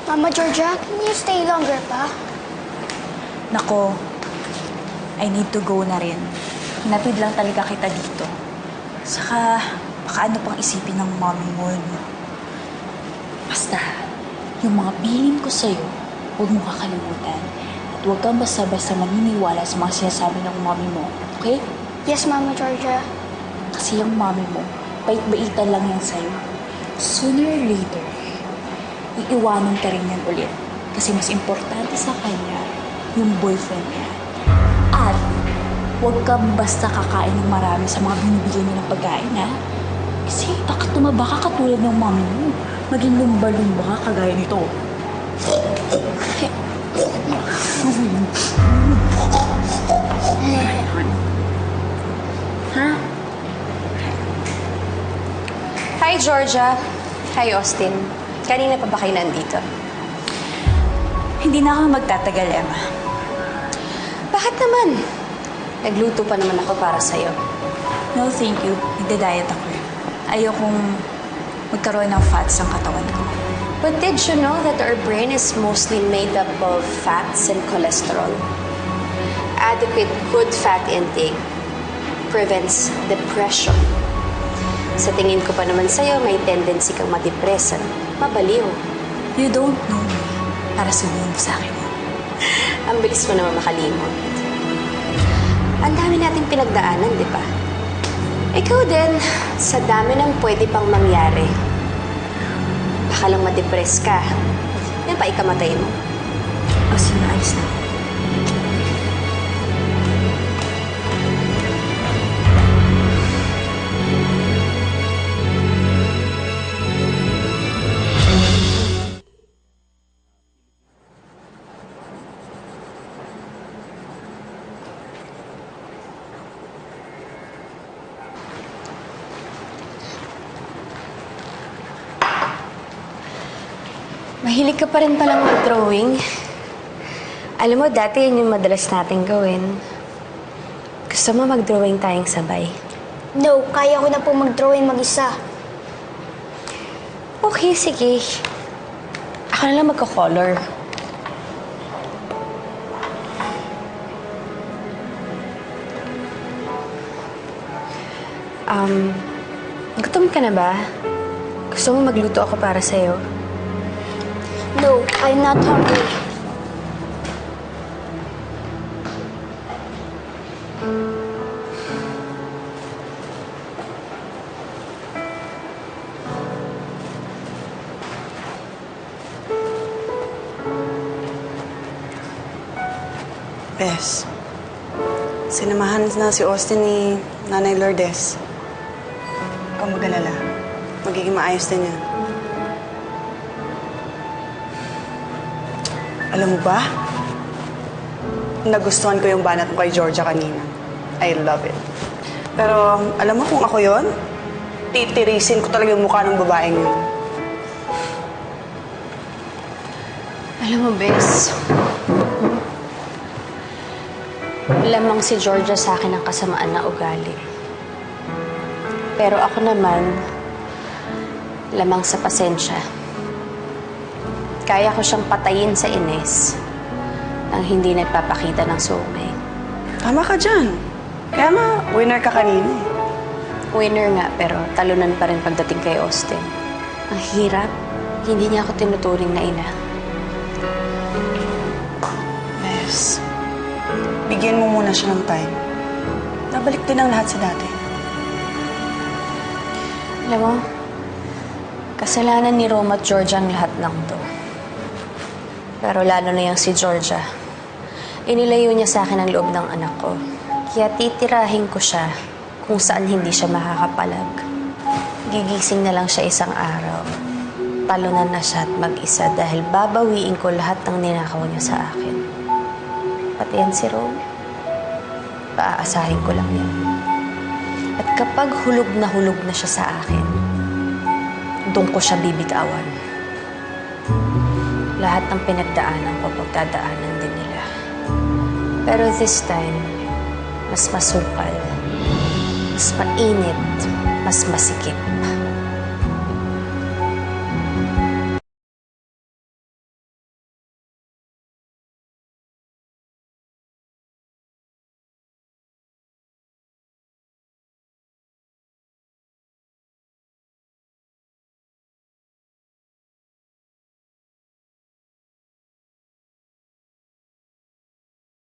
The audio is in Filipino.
Mama Georgia, can you stay longer pa? Nako, I need to go na rin. Hinatid lang talaga kita dito. Saka, baka ano pang isipin ng mommy mo, no? Basta, yung mga bilin ko sa'yo, huwag mo kakalimutan. At huwag kang basta-basta maniniwala sa mga sinasabi ng mommy mo, okay? Yes, Mama Georgia. Kasi yung mommy mo, bait-baitan lang yan sa'yo. Sooner or later, iiwanan ka rin yan ulit. Kasi mas importante sa kanya, yung boyfriend niya. At, huwag ka basta kakain ng marami sa mga binibigyan niya ng pagkain, ha? Kasi baka tumaba ka katulad ng mommy mo. Maging lumba-lumba ka kagaya nito. Ha? Hi, Georgia. Hi, Austin. Kanina pa ba kayo nandito? Hindi na ako magtatagal, Emma. Bakit naman? Nagluto pa naman ako para sa'yo. No, thank you. Nagda-diet ako. Ayokong magkaroon ng fats ang katawan ko. But did you know that our brain is mostly made up of fats and cholesterol? Adequate good fat intake prevents depression. Sa tingin ko pa naman sa'yo, may tendency kang ma-depress at mabaliw. You don't know me. Para sabihin mo sa akin. Ang bilis mo naman makalimot. Ang dami nating pinagdaanan, di ba? Ikaw din, sa dami ng pwede pang mangyari. Baka lang ma-depress ka. Yan pa ikamatay mo. O sige, ayos na. Mahilig ka pa rin palang mag-drawing. Alam mo, dati yun yung madalas nating gawin. Gusto mo mag-drawing tayong sabay? No, kaya ko na po mag-drawing mag-isa. Okay, sige. Ako na lang magko-color. Gutom ka na ba? Gusto mo magluto ako para sa'yo? No, I'm not hungry. Bes, sinamahan na si Austin ni Nanay Lourdes. Huwag kang mag-alala. Magiging maayos din yan. Alam mo ba? Nagustuhan ko yung banat mo kay Georgia kanina. I love it. Pero alam mo kung ako yon, titirisin ko talaga yung mukha ng babaeng yun. Alam mo, Bes, lamang si Georgia sa akin ang kasamaan na ugali. Pero ako naman, lamang sa pasensya. Kaya ko siyang patayin sa Ines nang hindi nagpapakita ng sungay. Tama ka dyan. Kaya nga, winner ka kanina eh. Winner nga, pero talunan pa rin pagdating kay Austin. Ang hirap, hindi niya ako tinuturing na ina. Bes, bigyan mo muna siya ng time. Nabalik din ang lahat sa dati. Alam mo, kasalanan ni Roma at Georgia ang lahat ng to. Pero lalo na yung si Georgia. Inilayo niya sa akin ang loob ng anak ko. Kaya titirahin ko siya kung saan hindi siya makakapalag. Gigising na lang siya isang araw. Talunan na siya at mag-isa dahil babawiin ko lahat ng ninakaw niya sa akin. Pati yan si Rome. Paaasahin ko lang yun. At kapag hulog na siya sa akin, doon ko siya bibitawan. Lahat ng pinagdaanan ko, pagdadaanan din nila. Pero this time, mas masukal, mas mainit, mas masikip.